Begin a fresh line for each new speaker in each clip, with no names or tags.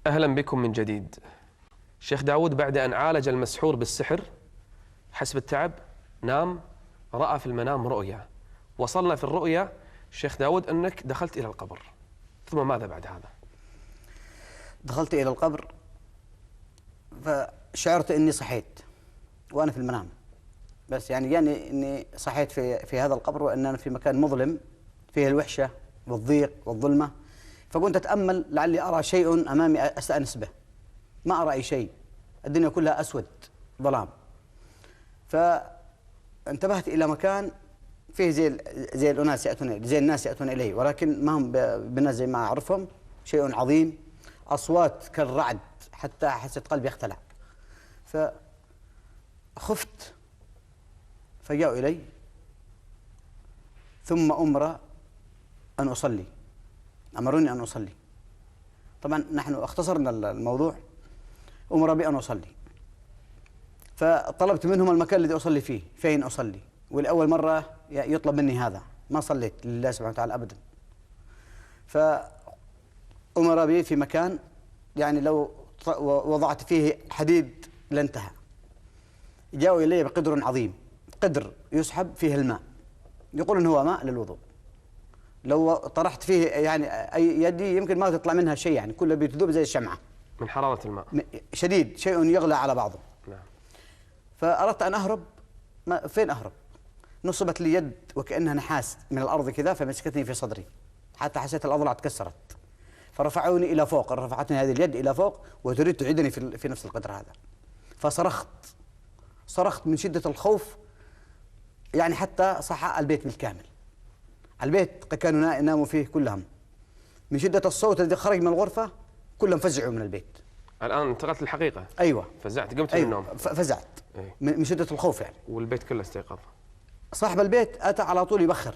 أهلا بكم من جديد. شيخ داود بعد أن عالج المسحور بالسحر حسب التعب نام، رأى في المنام رؤيا، وصلنا في الرؤيا شيخ داود أنك دخلت إلى القبر، ثم ماذا بعد هذا؟
دخلت إلى القبر فشعرت أني صحيت وأنا في المنام، بس يعني أني صحيت في هذا القبر وأن أنا في مكان مظلم فيه الوحشة والضيق والظلمة. فكنت أتأمل لعلي أرى شيء أمامي أستأنس به، ما أرى أي شيء، الدنيا كلها أسود ظلام. فانتبهت إلى مكان فيه زي الناس يأتون إليه، ولكن ما هم بالناس زي ما أعرفهم، شيء عظيم، أصوات كالرعد حتى حسيت قلبي يختلع. فخفت فجاءوا إلي، ثم أمر أن أصلي، أمروني أن أصلي. طبعا نحن اختصرنا الموضوع، أمر بي أن أصلي، فطلبت منهم المكان الذي أصلي فيه، فين أصلي، والأول مرة يطلب مني هذا، ما صليت لله سبحانه وتعالى أبدا. فأمر بي في مكان يعني لو وضعت فيه حديد لانتهى. جاءوا إلي بقدر عظيم، قدر يسحب فيه الماء، يقول إن هو ماء للوضوء، لو طرحت فيه يعني أي يدي يمكن ما تطلع منها شيء، يعني كله بتذوب زي الشمعة
من حرارة الماء
شديد، شيء يغلى على بعضه.
نعم.
فأردت أن أهرب، فين أهرب؟ نصبت لي يد وكأنها نحاس من الأرض كذا، فمسكتني في صدري حتى حسيت الأضلاع تكسرت، فرفعوني إلى فوق، رفعتني هذه اليد إلى فوق وتريد تعيدني في نفس القدر هذا. صرخت من شدة الخوف، يعني حتى صحى البيت بالكامل، البيت كانوا يناموا فيه كلهم، من شدة الصوت الذي خرج من الغرفة كلهم فزعوا من البيت.
الآن انتقلت للحقيقة.
أيوة،
فزعت، قمت
أيوة
من النوم.
فزعت.
أيوة.
من شدة الخوف يعني.
والبيت كله استيقظ.
صاحب البيت أتى على طول يبخر،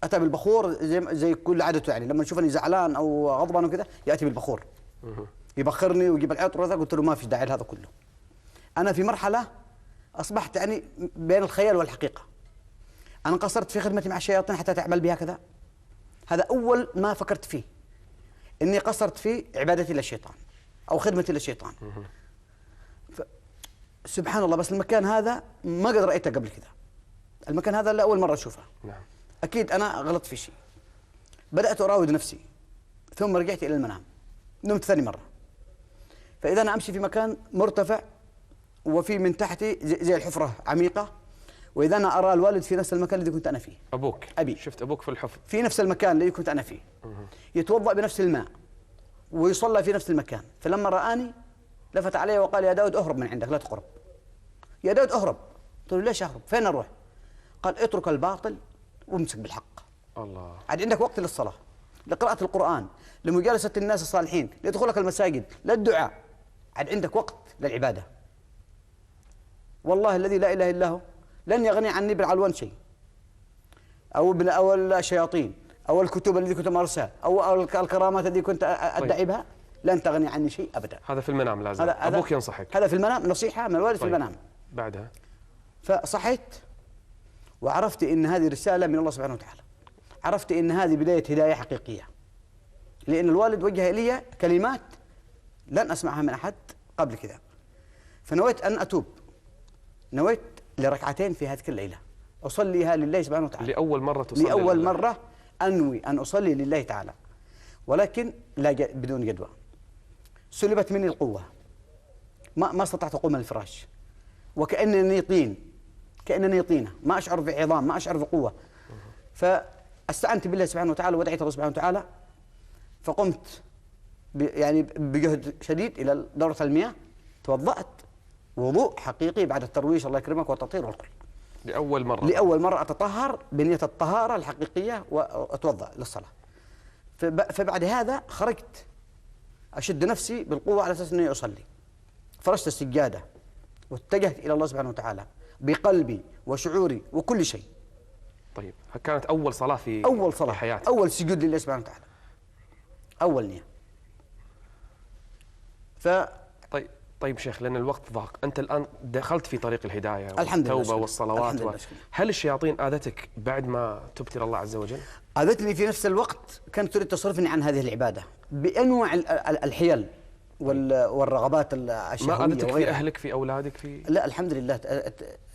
أتى بالبخور زي كل عادته، يعني لما يشوفني زعلان أو غضبان وكذا يأتي بالبخور يبخرني ويجيب العطر وذا. قلت له ما في داعي لهذا كله، أنا في مرحلة أصبحت يعني بين الخيال والحقيقة. أنا قصرت في خدمتي مع الشياطين حتى تعمل بها كذا، هذا أول ما فكرت فيه، إني قصرت في عبادتي للشيطان أو خدمتي للشيطان. سبحان الله، بس المكان هذا ما قد رأيته قبل كذا، المكان هذا لأول مرة أشوفه.
نعم.
أكيد أنا غلطت في شيء. بدأت أراود نفسي، ثم رجعت إلى المنام، نمت ثاني مرة. فإذا أنا أمشي في مكان مرتفع وفي من تحتي زي الحفرة عميقة، وإذا أنا أرى الوالد في نفس المكان الذي كنت أنا فيه.
أبوك؟
أبي.
شفت أبوك في الحفر
في نفس المكان الذي كنت أنا فيه، يتوضأ بنفس الماء ويصلى في نفس المكان. فلما رآني لفت علي وقال: يا داود أهرب من عندك، لا تقرب. يا داود أهرب. قلت له: ليش أهرب؟ فين أروح؟ قال: اترك الباطل وامسك بالحق.
الله.
عاد عندك وقت للصلاة، لقراءة القرآن، لمجالسة الناس الصالحين، لدخولك المساجد، للدعاء، عاد عندك وقت للعبادة. والله الذي لا إله إلا هو لن يغني عني بالعلوان شيء، أو الشياطين، أو الكتب التي كنت أمارسها، أو الكرامات التي كنت أدعي بها، لن تغني عني شيء أبدا.
هذا في المنام لازم. أبوك ينصحك.
هذا في المنام، نصيحة من الوالد. طيب. في المنام.
بعدها
فصحيت وعرفت إن هذه رسالة من الله سبحانه وتعالى، عرفت إن هذه بداية هداية حقيقية، لأن الوالد وجه إلي كلمات لن أسمعها من أحد قبل كذا. فنويت أن أتوب، نويت لركعتين في هذه الليلة أصليها لله سبحانه وتعالى.
لأول مرة تصلي؟
لأول مرة أنوي أن أصلي لله تعالى، ولكن لا بدون جدوى. سلبت مني القوة، ما استطعت أقوم من الفراش، وكأنني طين، كأنني طينة، ما أشعر بعظام، ما أشعر بقوة. فاستعنت بالله سبحانه وتعالى ودعيت الله سبحانه وتعالى، فقمت يعني بجهد شديد إلى دورة المياه، توضأت وضوء حقيقي بعد الترويش الله يكرمك والتطهير والكل. لأول مرة أتطهر بنية الطهارة الحقيقية وأتوضأ للصلاة. فبعد هذا خرجت أشد نفسي بالقوة على أساس أني أصلي، فرشت السجادة واتجهت إلى الله سبحانه وتعالى بقلبي وشعوري وكل شيء.
طيب، كانت أول صلاة في حياتك؟
أول سجود لله سبحانه وتعالى، أول نية.
طيب شيخ، لأن الوقت ضاق، أنت الآن دخلت في طريق الهداية والتوبة والصلوات هل الشياطين آذتك بعد ما تبت إلى الله عز وجل؟
آذتني في نفس الوقت، كانت تريد تصرفني عن هذه العبادة بأنواع الحيل والرغبات
ما
الشهوية
أذتك في
وغيرها.
أهلك، في أولادك، في
لا الحمد لله،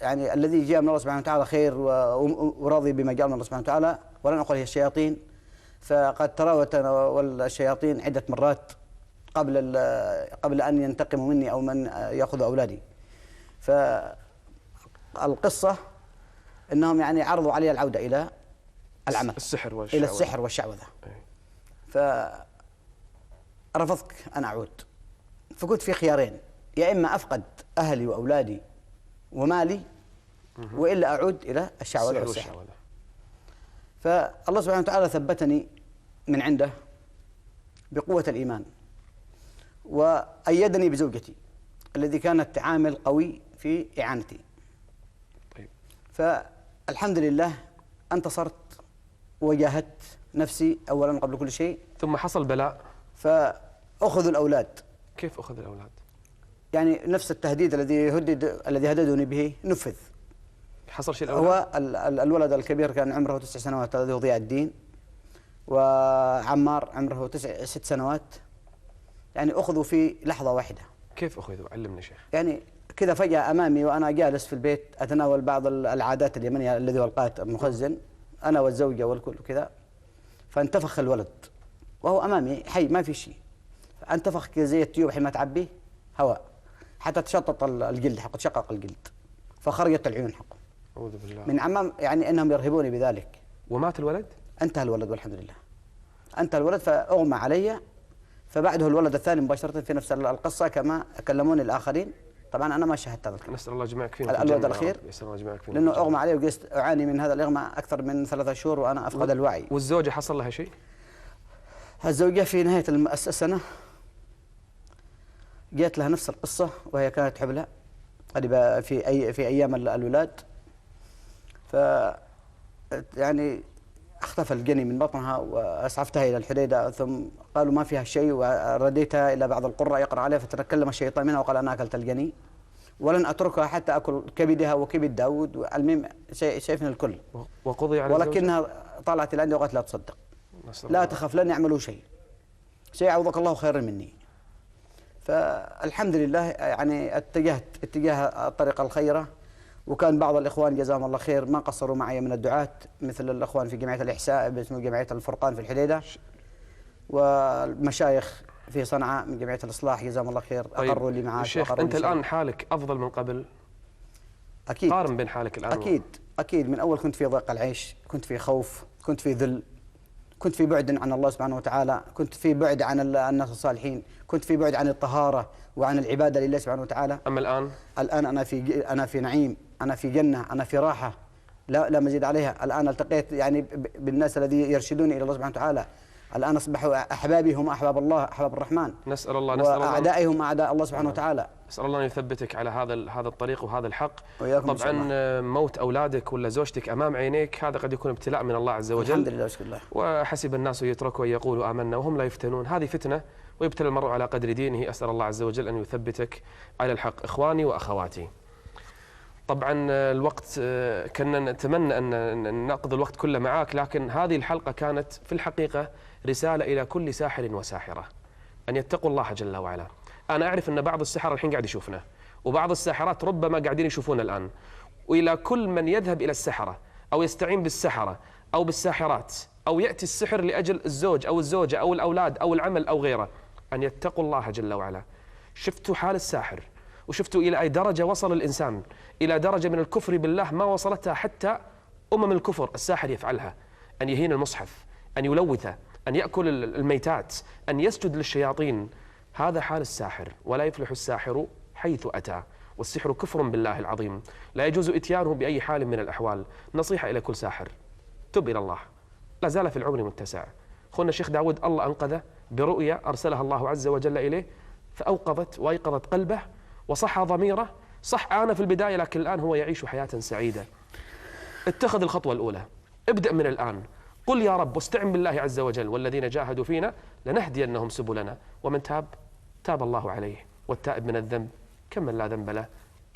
يعني الذي جاء من الله سبحانه وتعالى خير وراضي بما جاء من الله سبحانه وتعالى، ولن أقول هي الشياطين، فقد تراوتنا والشياطين عدة مرات قبل أن ينتقموا مني أو من يأخذ أولادي. فالقصة أنهم يعني عرضوا علي العودة إلى العمل،
السحر والشعوذة.
إلى السحر والشعوذة. فرفضت أن أعود، فكنت في خيارين: يا إما أفقد أهلي وأولادي ومالي، وإلا أعود إلى الشعوذة والسحر. فالله سبحانه وتعالى ثبتني من عنده بقوة الإيمان، وأيدني بزوجتي الذي كانت عامل قوي في إعانتي.
طيب.
فالحمد لله انتصرت وجاهدت نفسي أولا قبل كل شيء.
ثم حصل بلاء،
فأخذوا الأولاد.
كيف أخذ الأولاد؟
يعني نفس التهديد الذي هددوني به نفذ.
حصل شيء الأولاد؟
هو الولد الكبير كان عمره 9 سنوات الذي هو ضياء الدين، وعمار عمره 6 سنوات. يعني أخذوا في لحظة واحدة.
كيف أخذوا؟ علمنا شيخ.
يعني كذا فجأة أمامي وأنا جالس في البيت أتناول بعض العادات اليمنية الذي هو القات المخزن، أنا والزوجة والكل كذا، فانتفخ الولد وهو أمامي حي ما في شيء. انتفخ كذا زي التيوب حين ما تعبيه هواء، حتى تشطط الجلد حقه، تشقق الجلد، فخرجت العيون حقه.
أعوذ بالله.
من عمام يعني أنهم يرهبوني بذلك.
ومات الولد؟
انتهى الولد والحمد لله. انتهى الولد فأغمى علي. فبعده الولد الثاني مباشرة في نفس القصة كما كلموني الآخرين. طبعا أنا ما شاهدت هذا الكلام.
نسأل الله يجمعك فيهم.
الولد الأخير
نسأل الله يجمعك فيهم،
لأنه أغمى علي وجلست أعاني من هذا الإغماء أكثر من 3 شهور وأنا أفقد الوعي.
والزوجة حصل لها شيء؟
الزوجة في نهاية السنة جاءت لها نفس القصة، وهي كانت حبلى قريبة في أيام الولاد. ف يعني اختفى الجني من بطنها، وأسعفتها إلى الحديدة، ثم قالوا ما فيها شيء، ورديتها إلى بعض القراء يقرأ عليها، فتكلم الشيطان منها وقال أنا أكلت الجني ولن أتركها حتى أكل كبدها وكبد داود. المهم شايفنا الكل.
وقضي على
ولكنها طلعت الآن وقالت لا تصدق، لا تخف، لن يعملوا شيء، سيعوضك الله خيرا مني. فالحمد لله يعني اتجهت اتجاه الطريقة الخيرة، وكان بعض الإخوان جزاهم الله خير ما قصروا معي من الدعاة، مثل الإخوان في جمعية الإحساء باسم جمعية الفرقان في الحديدة، والمشايخ في صنعاء من جمعية الإصلاح جزاهم الله خير.
طيب
أقروا لي معاش.
شيخ، أنت الآن حالك أفضل من قبل؟
أكيد.
قارن بين حالك الآن.
أكيد. من أول كنت في ضيق العيش، كنت في خوف، كنت في ذل، كنت في بعد عن الله سبحانه وتعالى، كنت في بعد عن الناس الصالحين، كنت في بعد عن الطهارة وعن العبادة لله سبحانه وتعالى.
أما الآن؟
الآن أنا في نعيم، أنا في جنة، أنا في راحة لا مزيد عليها. الآن التقيت يعني بالناس الذي يرشدوني إلى الله سبحانه وتعالى. الآن أصبحوا أحبابي هم أحباب الله، أحباب الرحمن.
نسأل الله
وأعدائي هم أعداء الله سبحانه وتعالى.
نسأل الله أن يثبتك على هذا الطريق وهذا الحق.
طبعا
موت أولادك ولا زوجتك أمام عينيك هذا قد يكون ابتلاء من الله عز وجل.
الحمد لله وشكر الله.
وحسب الناس يتركوا أن يقولوا آمنا وهم لا يفتنون. هذه فتنة، ويبتلى المرء على قدر دينه. أسأل الله عز وجل أن يثبتك على الحق. إخواني وأخواتي، طبعا الوقت كنا نتمنى أن نأخذ الوقت كله معاك، لكن هذه الحلقة كانت في الحقيقة رسالة إلى كل ساحر وساحرة أن يتقوا الله جل وعلا. أنا أعرف أن بعض السحرة الحين قاعد يشوفنا، وبعض الساحرات ربما قاعدين يشوفونا الآن. وإلى كل من يذهب إلى السحرة أو يستعين بالسحرة أو بالساحرات أو يأتي السحر لأجل الزوج أو الزوجة أو الأولاد أو العمل أو غيره، أن يتقوا الله جل وعلا. شفتوا حال الساحر، وشفتوا إلى أي درجة وصل الإنسان، إلى درجة من الكفر بالله ما وصلتها حتى الكفر الساحر يفعلها. أن يهين المصحف، أن يلوثه، أن يأكل الميتات، أن يسجد للشياطين. هذا حال الساحر، ولا يفلح الساحر حيث أتى، والسحر كفر بالله العظيم، لا يجوز إتيانه بأي حال من الأحوال. نصيحة إلى كل ساحر: تب إلى الله، لا زال في العمر متسع. أخونا الشيخ داود الله أنقذه برؤيا أرسلها الله عز وجل إليه، فأوقظت وأيقظت قلبه وصحى ضميره. صح أنا في البداية، لكن الآن هو يعيش حياة سعيدة. اتخذ الخطوة الأولى، ابدأ من الآن، قل يا رب واستعن بالله عز وجل: والذين جاهدوا فينا لنهدينهم سبلنا، ومن تاب الله عليه، والتائب من الذنب كمن لا ذنب له.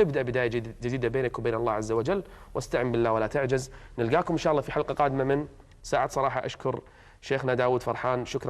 ابدأ بداية جديدة بينك وبين الله عز وجل، واستعن بالله ولا تعجز. نلقاكم إن شاء الله في حلقة قادمة من ساعة صراحة. أشكر شيخنا داود فرحان، شكرا